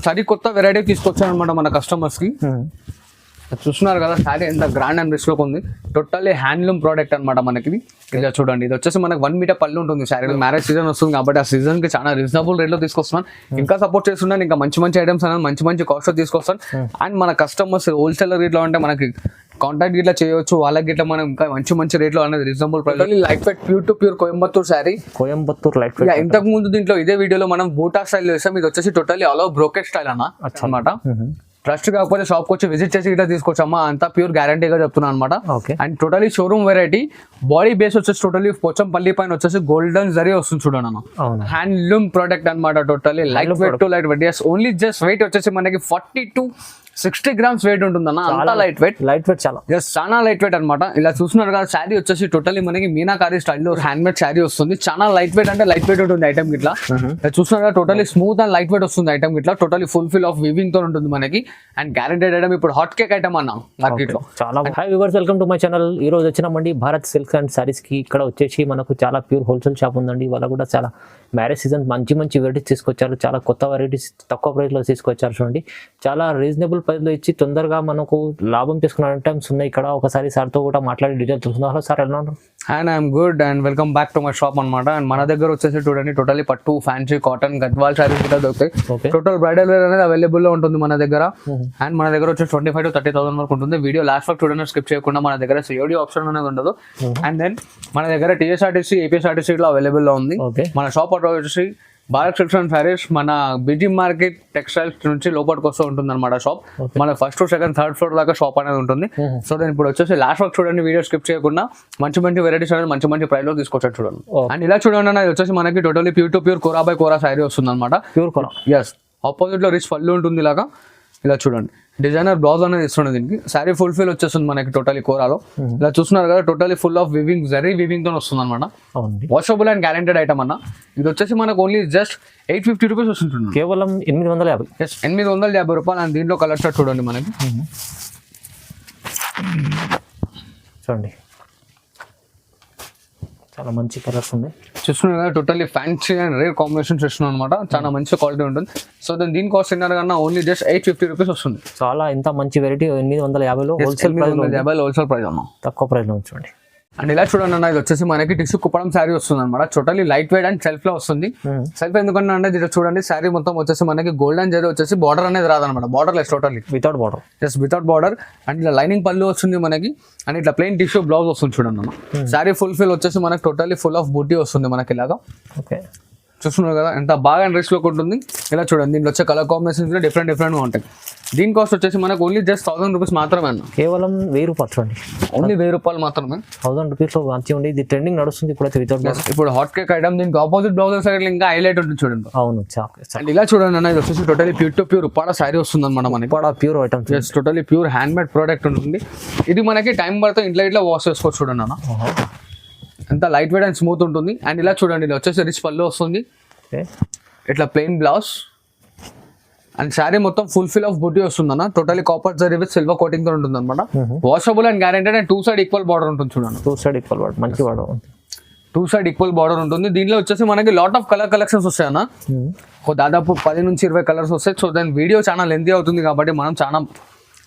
సరికొత్త వెరైటీ తీసుకొచ్చాను అనమాట మన కస్టమర్స్ కి. చూస్తున్నారు కదా శారీ ఎంత గ్రాండ్ అండ్ రిచ్ లుక్ ఉంది. టోటల్లీ హ్యాండ్లూమ్ ప్రోడక్ట్ అనమాట మనకి. ఇలా చూడండి, ఇది వచ్చేసి మనకి 1 మీటర్ పళ్ళు ఉంటుంది. శారీ మ్యారేజ్ సీజన్ వస్తుంది కాబట్టి ఆ సీజన్ కి చాలా రీజనబుల్ రేట్ లో తీసుకొస్తున్నాను. ఇంకా సపోర్ట్ చేస్తున్నాను, ఇంకా మంచి మంచి ఐటమ్స్ అనేది మంచి కాస్ట్ తీసుకొస్తాను. అండ్ మన కస్టమర్స్ హోల్సేలర్ రేట్ లో అంటే మనకి కాంటాక్ట్ గిట్లా చేయొచ్చు, వాళ్ళకి గిట్లా మనం ఇంకా మంచి రేట్ లో అనేది reasonable price. Light weight pure to pure Coimbatore sari. Coimbatore light weight. ఇంతకు ముందు దీంట్లో ఇదే వీడియోలో మనం బూటా స్టైల్ చేస్తాం. ఇది వచ్చేసి totally all over brocade style అన్నమాట. ట్రస్ట్ కాకపోతే షాప్ వచ్చి విజిట్ చేసి ఇట్లా తీసుకోవచ్చమ్మా, అంతా ప్యూర్ గ్యారంటీగా చెప్తున్నాను అనమాట. And totally showroom variety. Body base వచ్చేసి టోటలీ పోచంపల్లి పైన వచ్చేసి గోల్డెన్ జరీ వస్తుంది చూడండి అన్న. హ్యాండ్లూమ్ ప్రోడక్ట్ అనమాట. Totally light weight to light weight. Only just weight వచ్చేసి మనకి 40 to 60 grams వెయిట్ ఉంటుందన్న. అంతా లైట్ వెయిట్ చాలా లైట్ వెయిట్ అనమాట. ఇలా చూస్తున్నారు కదా, శారీ వచ్చేసి టోటలీ మనకి మీనాకారి స్టైల్లో హ్యాండ్ మేడ్ శారీ వస్తుంది. చాలా లైట్ వెయిట్ అంటే లైట్ వెయిట్ ఉంటుంది ఐటమ్ గిట్లా. చూస్తున్నారు కదా, totally smooth and light weight వస్తుంది ఐటమ్ గిట్లా. టోటలీ ఫుల్ ఆఫ్ వీవింగ్ తో ఉంటుంది మనకి. And guaranteed item. ఇప్పుడు హాట్ కేక్ ఐటమ్ అన్న మార్కెట్ లో. చాలా high viewers, welcome to my channel. ఈ రోజు వచ్చినామండి భారత్ సిల్క్స్ అండ్ సారీస్ కి. ఇక్కడ వచ్చేసి మనకు చాలా ప్యూర్ హోల్సేల్ షాప్ ఉందండి. వాళ్ళ కూడా చాలా మ్యారేజ్ సీజన్ మంచి వెరైటీస్ తీసుకొచ్చారు. చాలా కొత్త వెరైటీస్ తక్కువ ప్రైస్ లో తీసుకొచ్చారు చూడండి. చాలా రీజనబుల్ ప్రైస్ లో ఇచ్చి తొందరగా మనకు లాభం తీసుకునే ఐటమ్స్ ఉన్నాయి ఇక్కడ. ఒకసారి సార్ తో కూడా మాట్లాడి డీటెయిల్ తెలుసుకుందాం. హలో సార్, ఎలా ఉన్నారు? And I'm good and welcome back to my shop అనమాట. అండ్ మన దగ్గర వచ్చేసి చూడండి టోటలీ పట్టు, ఫ్యాన్సీ, కాటన్, గద్వాల్ శారీస్ కూడా దొరుకుతాయి. టోటల్ బ్రైడల్ వేర్ అనేది అవైలబుల్ లో ఉంటుంది మన దగ్గర. అండ్ మన దగ్గర వచ్చి 25 to 30,000 వరకు ఉంటుంది. వీడియో లాస్ట్ వరకు చూడండి, స్కిప్ చేయకుండా. మన దగ్గర సిఓడి ఆప్షన్ అనేది ఉండదు. అండ్ దెన్ మన దగ్గర టీఎస్ఆర్టీసీ, ఏపీఎస్ఆర్టీసీ లో అవైలబుల్ లో ఉంది. మన షాప్ అడ్రస్ వచ్చేసి భారత్ సిల్క్స్ అండ్ సారీస్, మన బీజీ మార్కెట్ టెక్స్టైల్స్ నుంచి లోపలికి వస్తూ ఉంటుంది అనమాట షాప్. మన ఫస్ట్, సెకండ్, థర్డ్ ఫ్లోర్ దాకా షాప్ అనేది ఉంటుంది. సో నేను ఇప్పుడు వచ్చేసి లాస్ట్ వరకు చూడండి, వీడియో స్కిప్ చేయకుండా. మంచి వెరైటీస్ అనేది మంచి ప్రైస్ లో తీసుకొచ్చారు చూడండి. అండ్ ఇలా చూడండి అన్న, ఇది వచ్చేసి మనకి totally pure to pure kora by kora sari వస్తుంది అనమాట. Pure kora, yes. ఆపోజిట్ లో రిచ్ పళ్ళు ఉంటుంది ఇలాగా. ఇలా చూడండి, డిజైనర్ బ్లౌజ్ అనేది ఇస్తుంది దీనికి. శారీ ఫుల్ వచ్చేస్తుంది మనకి టోటలీ కోరాలో. ఇలా చూస్తున్నారు కదా, totally full of weaving, zari weaving తో వస్తుంది అనమాట. వాషబుల్ అండ్ గ్యారెంటెడ్ ఐటమ్ అన్న. ఇది వచ్చేసి మనకు ఓన్లీ జస్ట్ 850 రూపీస్ వస్తుంది. కేవలం 850. 850 రూపాయలు. అండ్ దీంట్లో కలర్ షర్ట్ చూడండి మనకి. చూడండి, చాలా మంచి కలర్స్ ఉన్నాయి. చూస్తున్నారు కదా, totally fancy and rare combination చూస్తున్నాం అనమాట. చాలా మంచి క్వాలిటీ ఉంటుంది. సో దీని కాస్ట్ తిన్నారు కన్నా ఓన్లీ జస్ట్ 850 రూపీస్ వస్తుంది. చాలా ఇంత మంచి వెరైటీ 850లో హోల్సేల్ ప్రైస్ అన్న, తక్కువ ప్రైస్ లో ఉంచండి. అండ్ ఇలా చూడండి అన్న, ఇది వచ్చేసి మనకి టిష్యూ కుప్పడం శారీ వస్తుంది అనమాట. Totally light wait and self లో వస్తుంది. సెల్ఫ్ ఎందుకంటే అంటే ఇది చూడండి, శారీ మొత్తం వచ్చేసి మనకి గోల్డెన్ జరీ వచ్చేసి బార్డర్ అనేది రాదనమాట. Border less, totally without border, just without border. And ఇలా లైనింగ్ పళ్ళు వస్తుంది మనకి. అండ్ ఇట్లా ప్లెయిన్ టిష్యూ బ్లౌజ్ వస్తుంది చూడండి అన్న. శారీ ఫుల్ వచ్చేసి మనకి టోటలీ ఫుల్ ఆఫ్ బూటీ వస్తుంది మనకి ఇలాగా. ఓకే, చూస్తున్నారు కదా ఎంత బాగా అండ్ రిచ్ లుక్ ఉంటుంది. ఇలా చూడండి, దీంట్లో వచ్చే కలర్ కాంబినేషన్స్ డిఫరెంట్ గా ఉంటాయి. దీని కాస్ట్ వచ్చేసి మనకు ఓన్లీ జస్ట్ 1000 రూపీస్ మాత్రమే అన్న. కేవలం 1000 రూపాయలు చూడండి, ఓన్లీ 1000 రూపాయలు మాత్రమే. 1000 రూపీస్ లో మంచిగా ఉంది. ఇది ట్రెండింగ్ నడుస్తుంది ఇప్పుడైతే వితౌట్. ఇప్పుడు హాట్ కేక్ ఐటమ్, దీనికి ఆపోజిట్ బ్లౌజ్ సైడ్ ఇంకా హైలైట్ ఉంటుంది చూడండి. అవును, అండ్ ఇలా చూడండి అన్న, ఇది వచ్చేసి totally pure to pure Uppada sari వస్తుంది అనమాట మనకి. Pure item, totally pure hand made product ఉంటుంది. ఇది మనకి టైం పడితే ఇంట్లో ఇట్లా వాష్ చేసుకోవచ్చు చూడండి అన్న. ఎంత లైట్ వెయిట్ అండ్ స్మూత్ ఉంటుంది. అండ్ ఇలా చూడండి, ఇది వచ్చేసి రిచ్ పళ్ళు వస్తుంది. ఇట్లా ప్లెయిన్ బ్లౌజ్ అండ్ శారీ మొత్తం ఫుల్ ఆఫ్ బూటీ వస్తుంది అన్న. Totally copper zari with silver coating తో ఉంటుంది అనమాట. Washable and guaranteed. And 2 side equal border ఉంటుంది చూడండి. 2 సైడ్ ఈక్వల్ బార్డర్, మంచి బార్డర్. 2 సైడ్ ఈక్వల్ బార్డర్ ఉంటుంది. దీంట్లో వచ్చేసి మనకి లాట్ ఆఫ్ కలర్ కలెక్షన్స్ వస్తాయి అన్న. దాదాపు 10 నుంచి 20 కలర్స్ వస్తాయి. సో దాని వీడియో చాలా లెంతీ అవుతుంది కాబట్టి మనం చాలా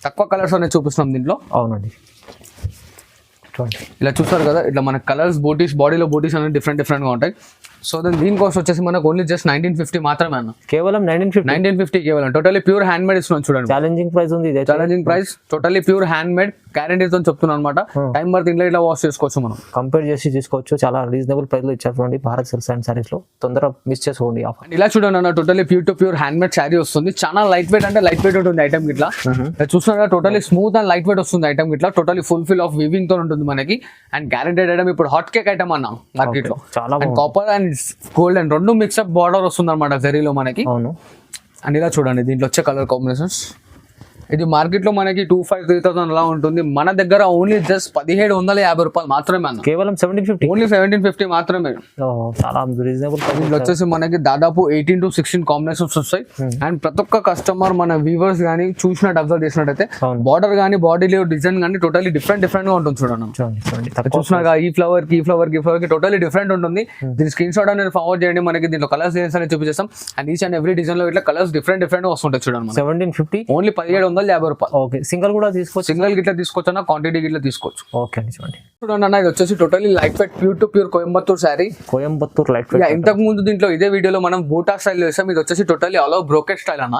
తక్కువ కలర్స్ అనేది చూపిస్తున్నాం దీంట్లో. అవునండి, ఇలా చూస్తారు కదా, ఇట్లా మన కలర్స్ బూటీస్, బాడీలో బూటీస్ అనేది డిఫరెంట్ గా ఉంటాయి. సో దీని కాస్ట్ వచ్చేసి మనకు ఓన్లీ జస్ట్ 1950 మాత్రమే అన్న. కేవలం 1950 కేవలం. టోటలీ ప్యూర్ హ్యాండ్ మేడ్ ఇస్తున్నాం చూడండి. ఛాలెంజింగ్ ప్రైస్ ఉంది. Challenging price, totally pure hand made గ్యారెంటీతో చెప్తున్నాను అనమాట. టైం పడితే ఇంట్లో ఇట్లా వాష్ చేసుకోవచ్చు, మనం కంపేర్ చేసి తీసుకోవచ్చు. చాలా రీజనబుల్ ప్రైస్ లో ఇచ్చారు చూడండి భారత్ సిల్క్స్ అండ్ సారీస్ లో. తొందరగా మిస్ చేసుకోండి ఆఫర్. ఇలా చూడండి అన్న, totally pure to pure hand made sari వస్తుంది. చాలా లైట్ వెయిట్ అంటే లైట్ వెయిట్ ఉంటుంది ఐటమ్ ఇట్లా. చూస్తున్నా totally smooth and light weight వస్తుంది ఐటమ్ ఇట్లా. టోటలీ ఫుల్ ఆఫ్ వీవింగ్ తో ఉంటుంది మనకి. And guaranteed item. ఇప్పుడు హాట్ కేక్ ఐటమ్ అన్న మార్కెట్ లో. చాలా కాపర్ అండ్ గోల్డ్ అండ్ రెండు మిక్స్అప్ బార్డర్ వస్తుంది అనమాట జరీలో మనకి. అవును. అండ్ ఇలా చూడండి, దీంట్లో వచ్చే కలర్ కాంబినేషన్స్ ఇది మార్కెట్ లో మనకి 2,500-3,000 అలా ఉంటుంది. మన దగ్గర ఓన్లీ జస్ట్ 1,750 రూపాయలు మాత్రమే అన్న. కేవలం 1750. ఓన్లీ 1750 మాత్రమే. చాలా రీజనబుల్. దీంట్లో వచ్చేసి మనకి దాదాపు 18 to 16 కాంబినేషన్స్ వస్తాయి. అండ్ ప్రతి ఒక్క కస్టమర్ మన వ్యూవర్స్ గానీ చూసినట్టు అబ్జర్వ్ చేసినట్టయితే బార్డర్ గానీ బాడీ లేవ్ డిజైన్ గానీ టోటలీ డిఫరెంట్ గా ఉంటుంది. చూడండి చూసినాగా ఈ ఫ్లవర్ కి టోటలీ డిఫరెంట్ ఉంటుంది. దీని స్క్రీన్ షాట్ అనేది ఫార్వర్డ్ చేయండి. మనకి దీంట్లో కలర్స్ డిజైన్స్ అనేది చూపించేస్తాం. And each and every design లో ఇట్లా కలర్స్ డిఫరెంట్ గా వస్తుంటాయి. చూడండి 1750 ఓన్లీ 1,750 రూపాయలు. ఓకే, సింగిల్ కూడా తీసుకోవచ్చు. సింగిల్ గిట్లా తీసుకోవచ్చు అన్న, క్వాంటిటీ గిట్లా తీసుకోవచ్చు. ఓకే అండి, చూడండి అన్న ఇది వచ్చేసి totally light weight pure to pure Coimbatore sari. Coimbatore light weight. ఇంతకు ముందు దీంట్లో ఇదే వీడియోలో మనం బూటా స్టైల్ చేసాం. ఇది వచ్చేసి totally all over brocade style అన్న.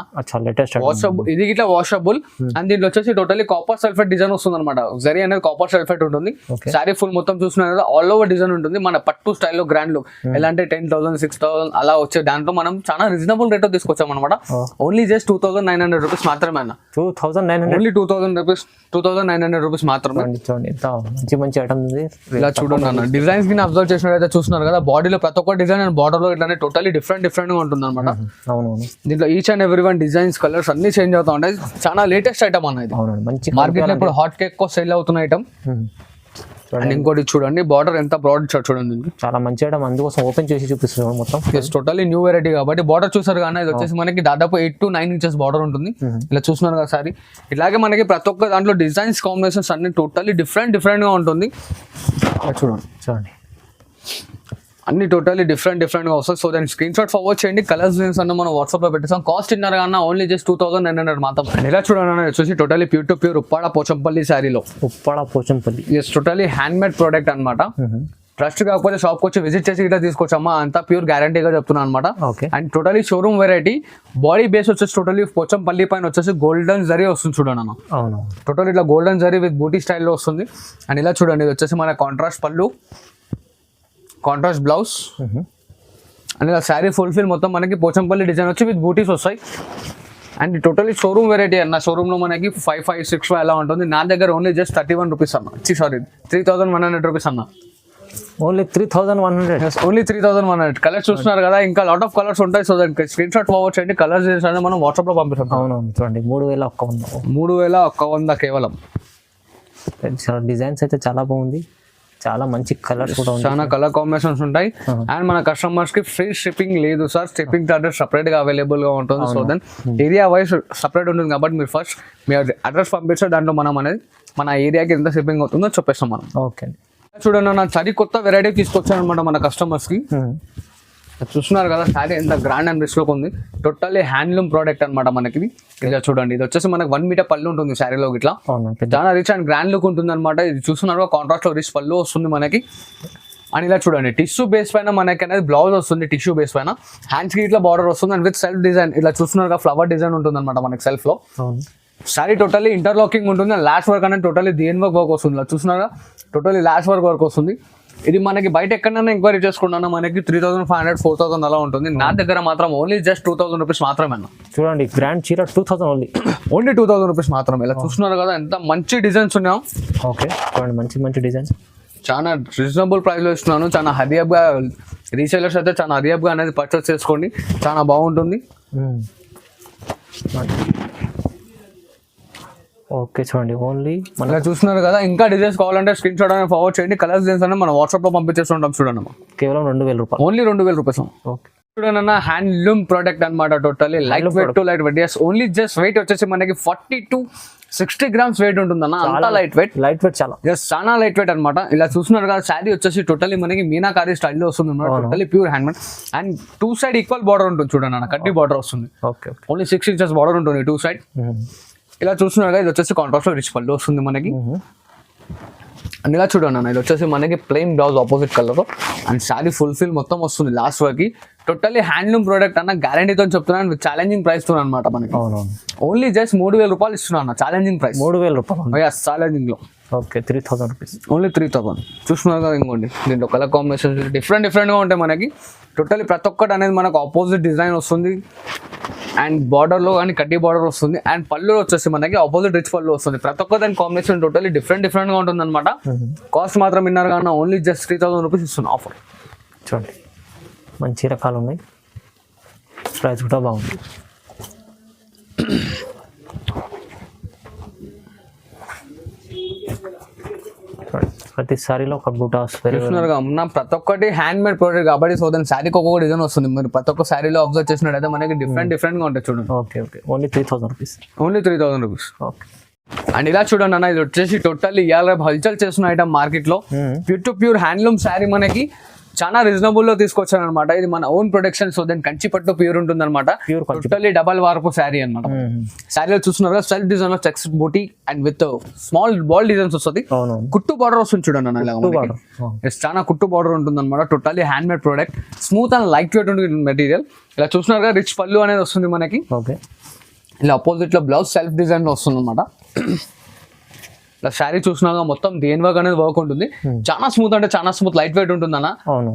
లేటెస్ట్ వాషబుల్, ఇది గిట్లా వాషబుల్. అండ్ దీంట్లో వచ్చేసి టోటలీ కాపర్ సల్ఫేట్ డిజైన్ వస్తుంది అనమాట. జరీ అనేది కాపర్ సల్ఫేట్ ఉంటుంది. శారీ ఫుల్ మొత్తం చూస్తున్నారు ఆల్ ఓవర్ డిజైన్ ఉంటుంది. మన పట్టు స్టైల్లో గ్రాండ్ లుక్ ఎలా అంటే 10,000 6,000 అలా వచ్చే దాంట్లో మనం చాలా రీజనబుల్ రేట్ తీసుకొచ్చాం అనమాట. ఓన్లీ జస్ట్ 2,900 రూపీస్ మాత్రమే అన్న. 2,900 ఓన్లీ 2,900 రూపీస్ మాత్రమే. మంచి మంచి ఐటమ్ ఉంది. ఇలా చూడండి అన్న, డిజైన్స్ కి అబ్జర్వ్ చేసినట్లయితే చూస్తున్నారు కదా, బాడీలో ప్రతి ఒక్క డిజైన్ అండ్ బార్డర్ లో ఇట్లానే టోటలీ డిఫరెంట్ గా ఉంటుంది అనమాట. అవునవును, దీంట్లో each and every one designs colours అన్ని చేంజ్ అవుతా ఉంటాయి. చాలా లేటెస్ట్ ఐటమ్ అన్న ఇది. మంచి మార్కెట్ లో ఇప్పుడు హాట్ కేక్ కోసం సేల్ అవుతున్న ఐటమ్. అండ్ ఇంకోటి చూడండి, బార్డర్ ఎంత బ్రాడ్ ఇచ్చాడు చూడండి. చాలా మంచి ఐటమ్, అందుకోసం ఓపెన్ చేసి చూపిస్తున్నాం మొత్తం. టోటలీ న్యూ వెరైటీ కాబట్టి బార్డర్ చూసారు కానీ ఇది వచ్చేసి మనకి దాదాపు 8 to 9 ఇంచెస్ బార్డర్ ఉంటుంది. ఇలా చూస్తున్నారు కదా సారీ. ఇలాగే మనకి ప్రతి ఒక్క దాంట్లో డిజైన్స్ కాంబినేషన్స్ అన్ని టోటలీ డిఫరెంట్ గా ఉంటుంది. చూడండి అన్ని టోటలీ డిఫరెంట్ గా వస్తాయి. సో దాని స్క్రీన్ షాట్ ఫార్వర్డ్ చేయండి. కలర్స్ డిజైన్స్ అన్న మనం వాట్సాప్ లో పెట్టేస్తాం. కాస్ట్ ఇన్నర్ కన్నా ఓన్లీ జస్ట్ 2,900 మాత్రం. ఇలా చూడండి వచ్చేసి totally pure to pure Uppada Pochampalli శారీలో. Uppada Pochampalli totally hand made product అనమాట. ట్రస్ట్ కాకపోతే షాప్ వచ్చి విజిట్ చేసి ఇట్లా తీసుకోవచ్చమ్మా, అంతా ప్యూర్ గ్యారంటీగా చెప్తున్నాను అనమాట. And totally showroom variety. Body base వచ్చేసి టోటలీ పోచంపల్లి పైన వచ్చేసి గోల్డెన్ జరీ వస్తుంది చూడండి అన్న. అవును, టోటల్ ఇట్లా గోల్డెన్ జరీ విత్ బూటీ స్టైల్లో వస్తుంది. అండ్ ఇలా చూడండి ఇది వచ్చేసి మన కాంట్రాస్ట్ పళ్ళు, కాంట్రాస్ట్ బ్లౌజ్. అండ్ ఇలా శారీ ఫుల్ఫిల్ మొత్తం మనకి పోచంపల్లి డిజైన్ వచ్చి విత్ బూటీస్ వస్తాయి. అండ్ టోటలీ షోరూమ్ వెరైటీ అన్న. షోరూమ్ లో మనకి 5,500, 6,500 అలా ఉంటుంది. నా దగ్గర ఓన్లీ జస్ట్ 31 రూపీస్ అన్న. 3,100 రూపీస్ అన్న. ఓన్లీ 3,100. ఓన్లీ 3,100. కలర్స్ చూస్తున్నారు కదా, ఇంకా లాట్ ఆఫ్ కలర్స్ ఉంటాయి. సో దానికి స్క్రీన్ షాట్ ఫార్వర్డ్ చేయండి. కలర్స్ చేసి మనం వాట్సాప్ లో పంపిస్తాం. అవునవును, చూడండి 3,100. 3,100 కేవలం. డిజైన్స్ అయితే చాలా బాగుంది. చాలా మంచి కలర్స్ కూడా ఉంటాయి, చాలా కలర్ కాంబినేషన్స్ ఉంటాయి. అండ్ మన కస్టమర్స్ కి ఫ్రీ షిప్పింగ్ లేదు సార్. షిప్పింగ్ చార్జెస్ సపరేట్ గా అవైలబుల్ గా ఉంటుంది. So then area wise separate ఉంటుంది కాబట్టి మీరు ఫస్ట్ మీ అడ్రస్ పంపిస్తే దాంట్లో మనం అనేది మన ఏరియాకి ఎంత షిప్పింగ్ అవుతుందో చెప్పేస్తాం మనం. ఓకే, చూడండి నా సరి కొత్త వెరైటీ తీసుకొచ్చాను అనమాట మన కస్టమర్స్ కి. చూస్తున్నారు కదా శారీ ఎంత గ్రాండ్ అండ్ రిచ్ లుక్ ఉంది. టోటల్లీ హ్యాండ్లూమ్ ప్రోడక్ట్ అనమాట మనకి. ఇలా చూడండి ఇది వచ్చేసి మనకి 1 మీటర్ పళ్ళు ఉంటుంది శారీలో. ఇట్లా చాలా రిచ్ అండ్ గ్రాండ్ లుక్ ఉంటుంది అనమాట. ఇది చూస్తున్నారు కాంట్రాస్ట్ లో రిచ్ పళ్ళు వస్తుంది మనకి. అండ్ ఇలా చూడండి టిష్యూ బేస్ పైన మనకి అనేది బ్లౌజ్ వస్తుంది. టిష్యూ బేస్ పైన హ్యాండ్స్ కి ఇట్లా బార్డర్ వస్తుంది. అండ్ విత్ సెల్ఫ్ డిజైన్ ఇలా చూస్తున్నారు ఫ్లవర్ డిజైన్ ఉంటుంది అనమాట మనకి సెల్ఫ్ లో. శారీ టోటల్లీ ఇంటర్లాకింగ్ ఉంటుంది. లాస్ట్ వర్క్ అనేది టోటల్లీ దేని వర్క్ వస్తుంది. ఇలా చూస్తున్నారా టోటల్లీ లాస్ట్ వర్క్ వస్తుంది. ఇది మనకి బయట ఎక్కడైనా ఎంక్వైరీ చేసుకున్నా మనకి 3,500, 4,000 అలా ఉంటుంది. నా దగ్గర మాత్రం ఓన్లీ జస్ట్ 2,000 రూపీస్ మాత్రమే అన్న. చూడండి గ్రాండ్ చీర 2,000 ఓన్లీ 2,000 రూపీస్ మాత్రమే. ఇలా చూస్తున్నారు కదా ఎంత మంచి డిజైన్స్ ఉన్నాయో. ఓకే, చూడండి మంచి డిజైన్స్. చాలా రీజనబుల్ ప్రైస్ లో ఇస్తున్నాను. చాలా హరియబ్గా రీసేలర్స్ అయితే చాలా హరియబ్గా అనేది పర్చేస్ చేసుకోండి. చాలా బాగుంటుంది. ఓకే, చూడండి ఓన్లీ మనకి చూస్తున్నారు కదా. ఇంకా డిజైన్స్ కావాలంటే స్క్రీన్ షాట్ అనేది ఫార్వర్డ్ చేయండి. కలర్స్ డిజైన్స్ అనేది మనం వాట్సాప్ లో పంపించేస్తుంటాం. చూడండి కేవలం 2,000 రూపాయలు. ఓన్లీ 2,000 రూపాయస్. ఓకే, చూడండి అన్న హ్యాండ్లూమ్ ప్రోడక్ట్ అనమాట. Totally light weight to light weight. Only just weight వచ్చేసి మనకి 40 to 60 grams వెయిట్ ఉంటుంది అన్న. అంతా లైట్ వెయిట్ చాలా చాలా లైట్ వెయిట్ అనమాట. ఇలా చూస్తున్నారు కదా శారీ వచ్చేసి టోటల్లీ మనకి మీనాకారి స్టైల్లో వస్తుంది అనమాట. Totally pure hand made. And 2 side equal border ఉంటుంది చూడండి అన్న. కడ్డీ బార్డర్ వస్తుంది. ఓన్లీ 6 inches బార్డర్ ఉంటుంది 2 side. ఇలా చూస్తున్నారు కదా ఇది వచ్చేసి కాంట్రాస్ట్ లో రిచ్ పళ్ళు వస్తుంది మనకి. అండ్ ఇలా చూడండి అన్న ఇది వచ్చేసి మనకి plain blouse opposite colour. And sari ఫుల్ఫిల్ మొత్తం వస్తుంది లాస్ట్ వరకు. టోటల్లీ హ్యాండ్లూమ్ ప్రోడక్ట్ అన్న. గ్యారంటీతో చెప్తున్నాను. ఛాలెంజింగ్ ప్రైస్ తో అనమాట మనకి. ఓన్లీ జస్ట్ 3,000 రూపాయలు ఇస్తున్నాను అన్న. ఛాలెంజింగ్ ప్రైస్ 3,000 రూపాయలు. ఛాలెంజింగ్ లో. Okay, 3,000 rupees. ఓన్లీ 3,000. చూస్తున్నారు కదా ఇంకోండి దీంట్లో కలర్ కాంబినేషన్ డిఫరెంట్ గా ఉంటాయి మనకి. టోటల్లీ ప్రతి ఒక్కటి అనేది మనకు ఆపోజిట్ డిజైన్ వస్తుంది. అండ్ బార్డర్ లో కానీ కడ్డీ బార్డర్ వస్తుంది. అండ్ పళ్ళు వచ్చేసి మనకి ఆపోజిట్ రిచ్ పళ్ళు వస్తుంది. ప్రతి ఒక్క దాని కాంబినేషన్ టోటల్లీ డిఫరెంట్ గా ఉంటుంది అనమాట. కాస్ట్ మాత్రం విన్నారు కానీ ఓన్లీ జస్ట్ 3,000 రూపీస్ ఇస్తున్నాను ఆఫర్. చూడండి మంచి రకాలు ఉన్నాయి. ప్రైస్ కూడా బాగుంది. ప్రతి సారీలో ఒక బూటాస్ చూస్తున్నారుగా మన ప్రతి ఒక్కటి హ్యాండ్ మేడ్ ప్రోడక్ట్ కాబట్టి సో దాని శారీకి ఒక్కొక్క డిజైన్ వస్తుంది. మీరు ప్రతి ఒక్క శారీలో అబ్జర్వ్ చేసినట్టయితే మనకి డిఫరెంట్ గా ఉంటాయి చూడండి. Okay okay only 3000 rupees. Only 3000 rupees. Okay and ఇలా చూడండి అన్న, ఇది వచ్చేసి టోటల్లీ ఇవాళ రేపు హల్చల్ చేస్తున్న ఐటమ్ మార్కెట్ లో ప్యూర్ హ్యాండ్లూమ్ శారీ మనకి చాలా రీజనబుల్ లో తీసుకొచ్చాను అనమాట. ఇది మన ఓన్ ప్రొడక్షన్. సో దాని కంచి పట్టు ప్యూర్ ఉంటుంది అనమాట. టోటల్లీ డబల్ వార్పు శారీ అనమాట. శారీలో చూస్తున్నారు సెల్ఫ్ డిజైన్ లో చెక్స్ బూటీ and with small ball designs వస్తుంది. కుట్టు బార్డర్ వస్తుంది చూడండి అన్న, ఇలా చాలా కుట్టు బార్డర్ ఉంటుంది అనమాట. Totally hand made product, smooth and light weight ఉంటుంది మెటీరియల్. ఇలా చూస్తున్నారు రిచ్ పళ్ళు అనేది వస్తుంది మనకి. ఓకే ఇలా అపోజిట్ లో బ్లౌజ్ సెల్ఫ్ డిజైన్ లో వస్తుంది అనమాట. ఇలా శారీ చూసినాక మొత్తం దేని వర్క్ అనేది వర్క్ ఉంటుంది. చాలా స్మూత్ అంటే చాలా స్మూత్, లైట్ వెయిట్ ఉంటుంది అన్న. అవును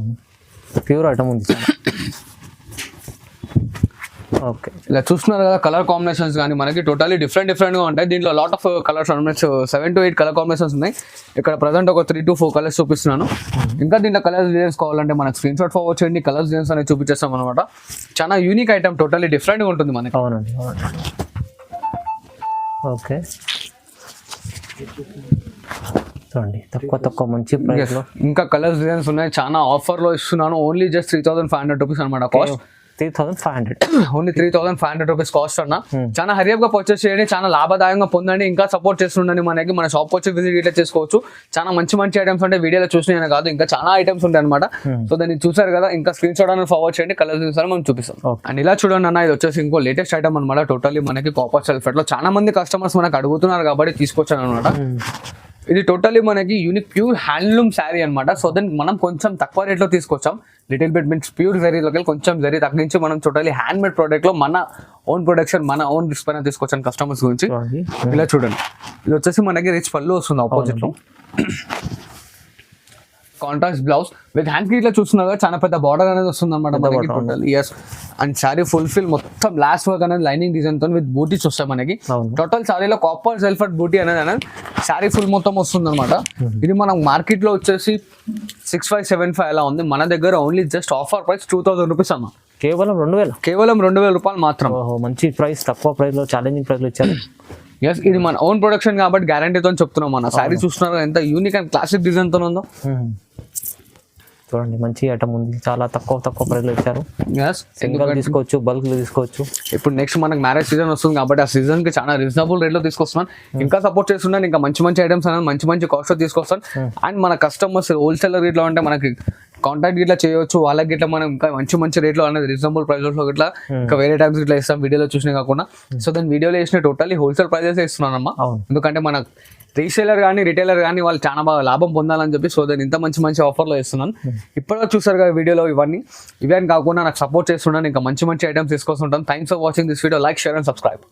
ప్యూర్ ఐటమ్ ఉంది. ఓకే ఇలా చూస్తున్నారు కదా కలర్ కాంబినేషన్స్ కానీ మనకి టోటల్లీ డిఫరెంట్ గా ఉంటాయి. దీంట్లో lot of colours 7 to 8 colour combinations ఉన్నాయి. ఇక్కడ ప్రజెంట్ ఒక 3 to 4 కలర్స్ చూపిస్తున్నాను. ఇంకా దీంట్లో కలర్స్ డిజైన్స్ కావాలంటే మనకి స్క్రీన్ షాట్ ఫార్వర్డ్ చేయండి, కలర్స్ డిజైన్స్ అనేది చూపించేస్తాం అనమాట. చాలా యూనిక్ ఐటమ్, టోటల్లీ డిఫరెంట్ గా ఉంటుంది మనకి. అవునండి ఓకే చూడండి తక్కువ మంచి ప్రైస్ లో ఇంకా కలర్స్ డిజైన్స్ ఉన్నాయి. చాలా ఆఫర్ లో ఇస్తున్నాను. ఓన్లీ జస్ట్ 3500 రూపీస్ అనమాట కాస్ట్. 3500 ఓన్లీ 3500 రూపీస్ కాస్ట్ అన్న. చాలా హరియప్ గా పర్చేస్ చేయండి, చాలా లాభదాయంగా పొందండి, ఇంకా సపోర్ట్ చేస్తుండండి మనకి. మన షాప్ వచ్చి విజిట్ ఇట్లా చేసుకోవచ్చు. చాలా మంచి ఐటమ్స్ అంటే వీడియోలో చూసినా కాదు, ఇంకా చాలా ఐటమ్స్ ఉంటాయి అనమాట. సో దాన్ని చూసారు కదా, ఇంకా స్క్రీన్ షాట్ అనేది ఫార్వర్డ్ చేయండి, కలర్స్ చూసారు మనం చూపిస్తాం. అండ్ ఇలా చూడండి అన్న, ఇది వచ్చేసి ఇంకో లేటెస్ట్ ఐటమ్ అనమాట. టోటల్లీ మనకి కాపర్ సల్ఫేట్ లో చాలా మంది కస్టమర్స్ మనకు అడుగుతున్నారు కాబట్టి తీసుకొచ్చాను అనమాట. ఇది టోటల్లీ మనకి యూనిక్ ప్యూర్ హ్యాండ్లూమ్ శారీ అనమాట. సో దాన్ని మనం కొంచెం తక్కువ రేట్లో తీసుకొచ్చాం. లిటిల్ బిట్ మీన్స్ ప్యూర్ జరీలోకి కొంచెం జరీ తగ్గించి మనం టోటల్లీ హ్యాండ్ మేడ్ ప్రోడక్ట్ లో మన ఓన్ ప్రొడక్షన్, మన ఓన్ రిస్క్ పైన తీసుకొచ్చాను కస్టమర్స్ గురించి. ఇలా చూడండి, ఇది వచ్చేసి మనకి రిచ్ పళ్ళు వస్తుంది ఆపోజిట్ లో. కాంట్రాస్ట్ బ్లౌజ్ విత్ హ్యాండ్ ఇట్లా చూస్తున్నారు కదా, చాలా పెద్ద బార్డర్ అనేది వస్తుంది అనమాట మనకి టోటల్. ఎస్ అండ్ శారీ ఫుల్ఫిల్ మొత్తం లాస్ట్ వర్క్ అనేది లైనింగ్ డిజైన్ తో విత్ బూటీస్ వస్తాయి మనకి. టోటల్ శారీలో కాపర్ సల్ఫర్ బూటీ అనేది శారీ ఫుల్ మొత్తం వస్తుంది అనమాట. ఇది మనం మార్కెట్ లో వచ్చేసి 6575 అలా ఉంది. మన దగ్గర only just offer price 2000 rupees అన్న. కేవలం 2000 రూపాయలు మాత్రం. మంచి ప్రైస్, తక్కువ ప్రైస్ లో ఛాలెంజింగ్ ప్రైస్ లో ఇచ్చారు. ఎస్ ఇది మన ఓన్ ప్రొడక్షన్ కాబట్టి గ్యారంటీతో చెప్తున్నాం. మన శారీ చూస్తున్నారు ఎంత యూనిక్ అండ్ క్లాసిక్ డిజైన్ తో ఉందో. చూడండి మంచి ఐటమ్ ఉంది, చాలా తక్కువ ప్రైస్ లో ఇచ్చారు. సింగిల్ తీసుకోవచ్చు, బల్క్ లో తీసుకోవచ్చు. ఇప్పుడు నెక్స్ట్ మనకి మ్యారేజ్ సీజన్ వస్తుంది కాబట్టి ఆ సీజన్ కి చాలా రీజనబుల్ రేట్ లో తీసుకొస్తున్నాను. ఇంకా సపోర్ట్ చేస్తున్నాను, ఇంకా మంచి ఐటమ్స్ అనేది మంచి కాస్ట్ లో తీసుకొస్తాను. అండ్ మన కస్టమర్స్ హోల్సేలర్ రేట్లో అంటే మనకి కాంటాక్ట్ ఇట్లా చేయొచ్చు. వాళ్ళకి ఇట్లా మనం ఇంకా మంచి రేట్లో అనేది రీజనబుల్ ప్రైస్ లో ఇట్లా ఇంకా వేరే టైమ్స్ ఇట్లా ఇస్తాం వీడియోలో చూసినా కాకుండా. సో దాని వీడియోలో వేసిన టోటల్లీ హోల్సేల్ ప్రైజెస్ ఇస్తున్నానమ్మా. ఎందుకంటే మన రీసేలర్ కానీ రిటైలర్ కానీ వాళ్ళు చాలా బాగా లాభం పొందాలని చెప్పి సో దాన్ని ఇంత మంచి ఆఫర్లో ఇస్తున్నాను. ఇప్పటివరకు చూసారు కదా వీడియోలో ఇవే కాకుండా నాకు సపోర్ట్ చేస్తున్నాను, ఇంకా మంచి ఐటమ్స్ తీసుకొస్తుంటాను. Thanks for watching this video. Like, share and subscribe.